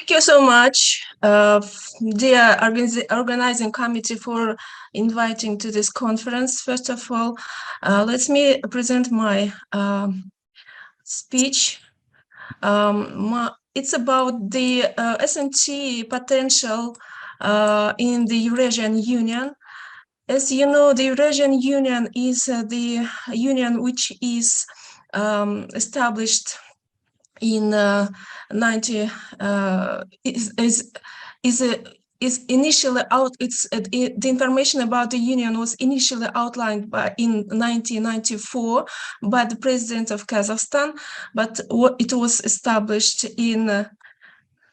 Thank you so much, dear organizing committee, for inviting to this conference. First of all, let me present my speech. It's about the S&T potential in the Eurasian Union. As you know, the Eurasian Union is the union which is established in 90 is initially out. The information about the union was initially outlined in 1994 by the president of Kazakhstan, but it was established in.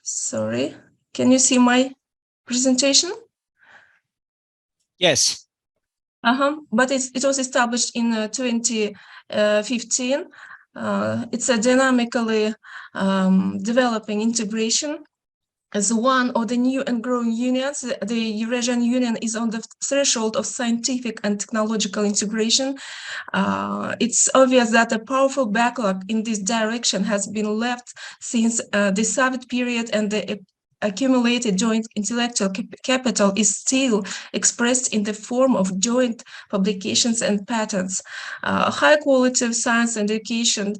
Sorry, can you see my presentation? Yes. But it was established in 2015. It's a dynamically developing integration. As one of the new and growing unions, the Eurasian Union is on the threshold of scientific and technological integration. It's obvious that a powerful backlog in this direction has been left since the Soviet period, and the accumulated joint intellectual capital is still expressed in the form of joint publications and patents. High quality of science and education,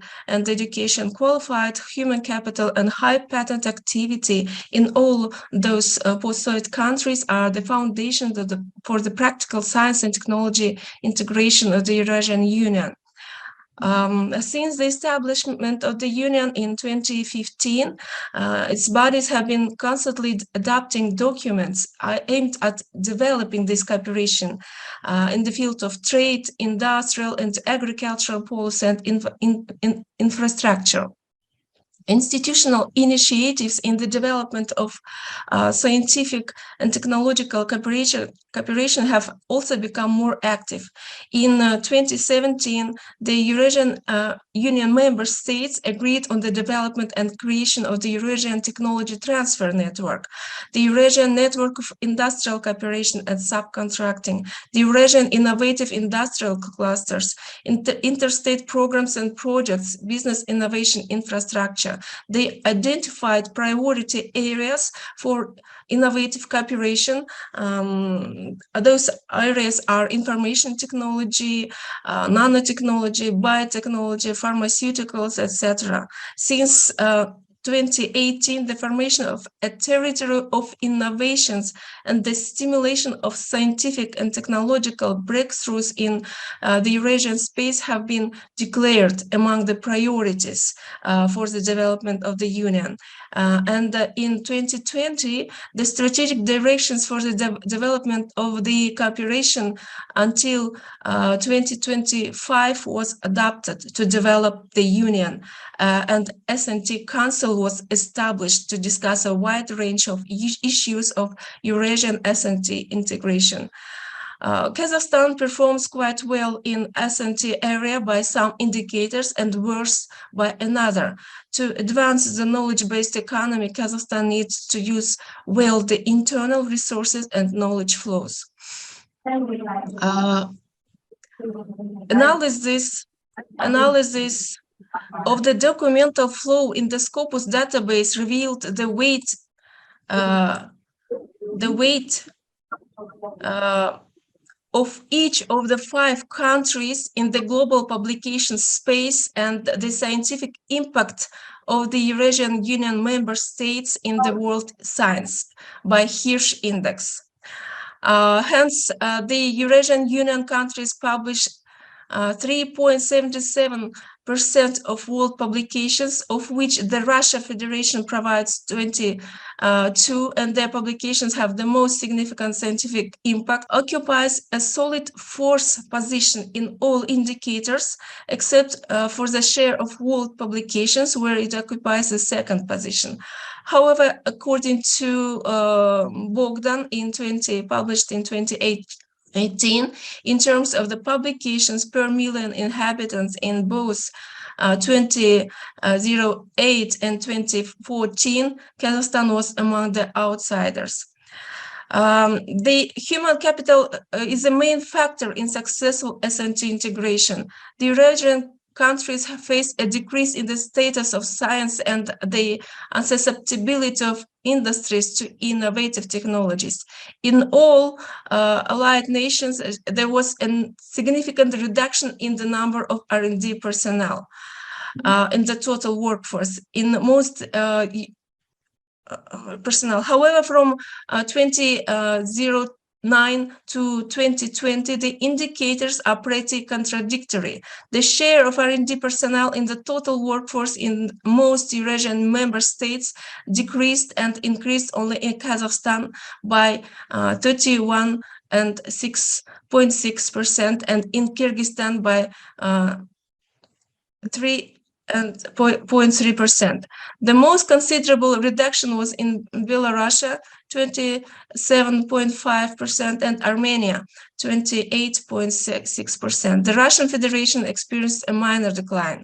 qualified human capital, and high patent activity in all those post-Soviet countries are the foundations for the practical science and technology integration of the Eurasian Union. Since the establishment of the Union in 2015, its bodies have been constantly adopting documents aimed at developing this cooperation in the field of trade, industrial and agricultural policy, and infrastructure. Institutional initiatives in the development of scientific and technological cooperation have also become more active. In 2017, the Eurasian Union member states agreed on the development and creation of the Eurasian Technology Transfer Network, the Eurasian Network of Industrial Cooperation and Subcontracting, the Eurasian Innovative Industrial Clusters, interstate programs and projects, business innovation infrastructure. They identified priority areas for innovative cooperation. Those areas are information technology, nanotechnology, biotechnology, pharmaceuticals, etc. Since 2018, the formation of a territory of innovations and the stimulation of scientific and technological breakthroughs in the Eurasian space have been declared among the priorities for the development of the Union. And in 2020, the strategic directions for the development of the cooperation until 2025 was adopted to develop the Union, and S&T Council was established to discuss a wide range of issues of Eurasian S&T integration. Kazakhstan performs quite well in S&T area by some indicators and worse by another. To advance the knowledge-based economy, Kazakhstan needs to use well the internal resources and knowledge flows. Analysis of the documental flow in the Scopus database revealed the weight of each of the 5 countries in the global publication space and the scientific impact of the Eurasian Union member states in the world science by Hirsch Index. Hence, the Eurasian Union countries publish 3.77% of world publications, of which the Russia Federation provides 22, and their publications have the most significant scientific impact, occupies a solid 4th position in all indicators, except for the share of world publications, where it occupies the 2nd position. However, according to Bogdan, published in 2018, in terms of the publications per million inhabitants in both 2008 and 2014, Kazakhstan was among the outsiders. The human capital is the main factor in successful S&T integration. The Eurasian countries have faced a decrease in the status of science and the susceptibility of industries to innovative technologies. In all allied nations, there was a significant reduction in the number of R&D personnel in the total workforce in most personnel. However, from 2009 to 2020, the indicators are pretty contradictory. The share of R&D personnel in the total workforce in most Eurasian member states decreased and increased only in Kazakhstan by 31 and 6.6%, and in Kyrgyzstan by 3.3%. The most considerable reduction was in Belarus, 27.5%, and Armenia, 28.6%. The Russian Federation experienced a minor decline.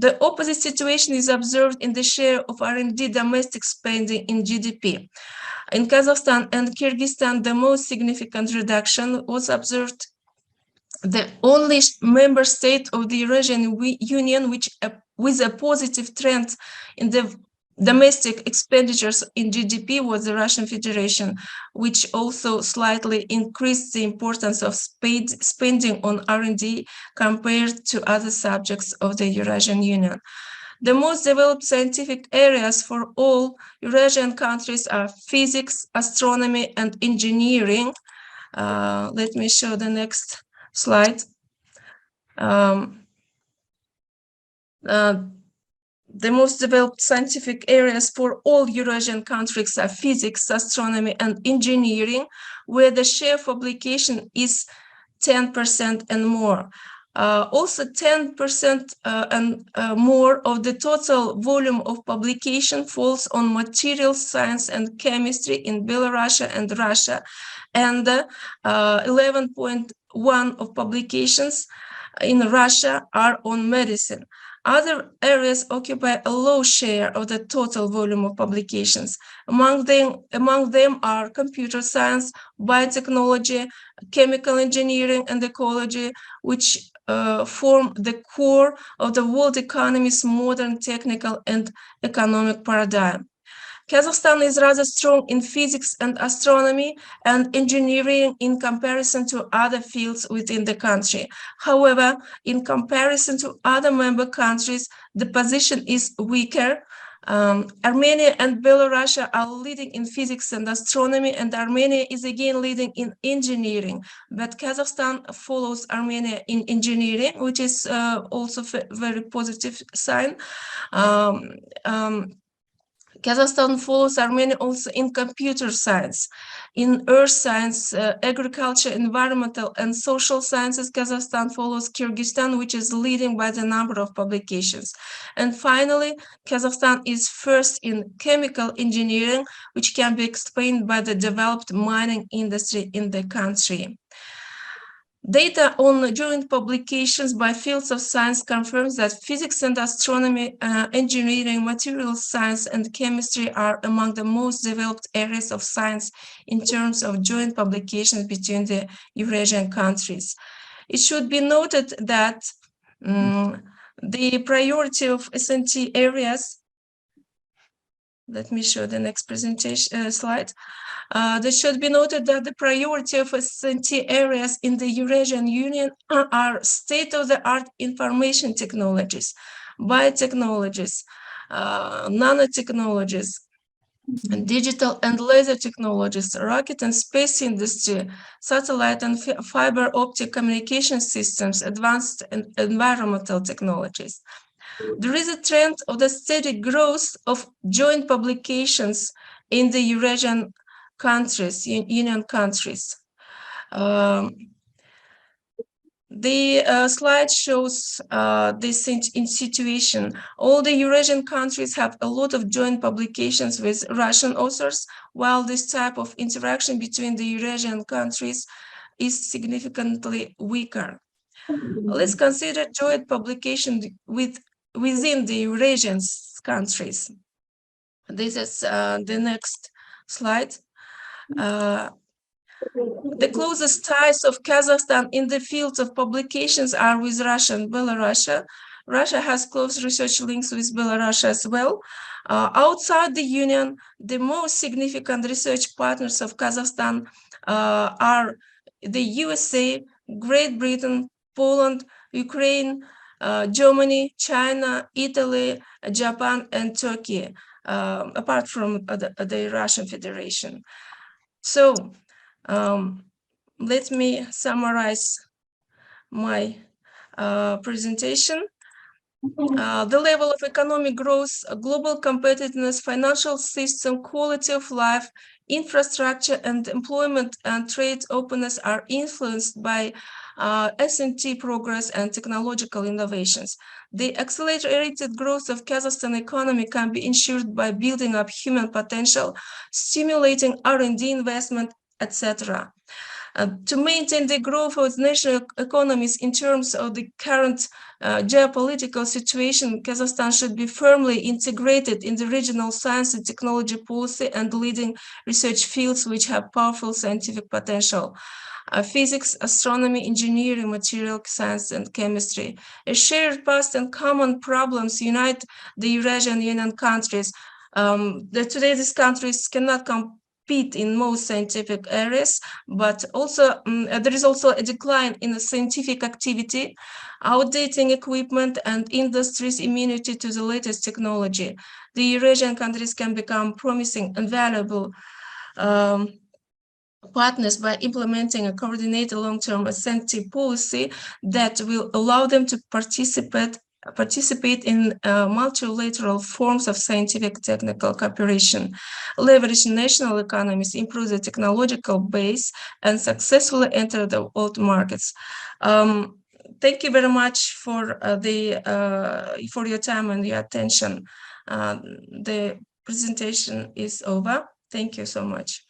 The opposite situation is observed in the share of R&D domestic spending in GDP. In Kazakhstan and Kyrgyzstan, the most significant reduction was observed. The only member state of the Eurasian Union which with a positive trend in the domestic expenditures in GDP was the Russian Federation, which also slightly increased the importance of spending on R&D compared to other subjects of the Eurasian Union. The most developed scientific areas for all Eurasian countries are physics, astronomy, and engineering. Let me show the next slide. The most developed scientific areas for all Eurasian countries are physics, astronomy, and engineering, where the share of publication is 10% and more. Also 10% and more of the total volume of publication falls on material science and chemistry in Belarus and Russia, and 11.1% of publications in Russia are on medicine. Other areas occupy a low share of the total volume of publications. Among them are computer science, biotechnology, chemical engineering, and ecology, which form the core of the world economy's modern technical and economic paradigm. Kazakhstan is rather strong in physics and astronomy and engineering in comparison to other fields within the country. However, in comparison to other member countries, the position is weaker. Armenia and Belarus are leading in physics and astronomy, and Armenia is again leading in engineering. But Kazakhstan follows Armenia in engineering, which is also a very positive sign. Kazakhstan follows Armenia also in computer science. In earth science, agriculture, environmental, and social sciences, Kazakhstan follows Kyrgyzstan, which is leading by the number of publications. And finally, Kazakhstan is first in chemical engineering, which can be explained by the developed mining industry in the country. Data on joint publications by fields of science confirms that physics and astronomy, engineering, materials science, and chemistry are among the most developed areas of science in terms of joint publications between the Eurasian countries. It should be noted that the priority of S&T areas, let me show the next presentation slide. That should be noted that the priority of S&T areas in the Eurasian Union are state-of-the-art information technologies, biotechnologies, nanotechnologies, digital and laser technologies, rocket and space industry, satellite and fiber optic communication systems, advanced and environmental technologies. There is a trend of the steady growth of joint publications in the Eurasian countries, union countries. The slide shows this situation. All the Eurasian countries have a lot of joint publications with Russian authors, while this type of interaction between the Eurasian countries is significantly weaker. Let's consider joint publication within the Eurasian countries. This is the next slide. The closest ties of Kazakhstan in the fields of publications are with Russia and Belarus. Russia has close research links with Belarus as well. Outside the Union, the most significant research partners of Kazakhstan are the USA, Great Britain, Poland, Ukraine, Germany, China, Italy, Japan, and Turkey, apart from the Russian Federation. So let me summarize my presentation. The level of economic growth, global competitiveness, financial system, quality of life, infrastructure, and employment and trade openness are influenced by S&T progress and technological innovations. The accelerated growth of Kazakhstan economy can be ensured by building up human potential, stimulating R&D investment, etc. To maintain the growth of national economies in terms of the current geopolitical situation, Kazakhstan should be firmly integrated in the regional science and technology policy and leading research fields which have powerful scientific potential. Physics, astronomy, engineering, material science, and chemistry. A shared past and common problems unite the Eurasian Union countries. Today, these countries cannot compete in most scientific areas, but also there is also a decline in the scientific activity, outdating equipment, and industries' immunity to the latest technology. The Eurasian countries can become promising and valuable partners by implementing a coordinated long-term S&T policy that will allow them to participate in multilateral forms of scientific technical cooperation, leverage national economies, improve the technological base, and successfully enter the world markets. Thank you very much for your time and your attention. The presentation is over. Thank you so much.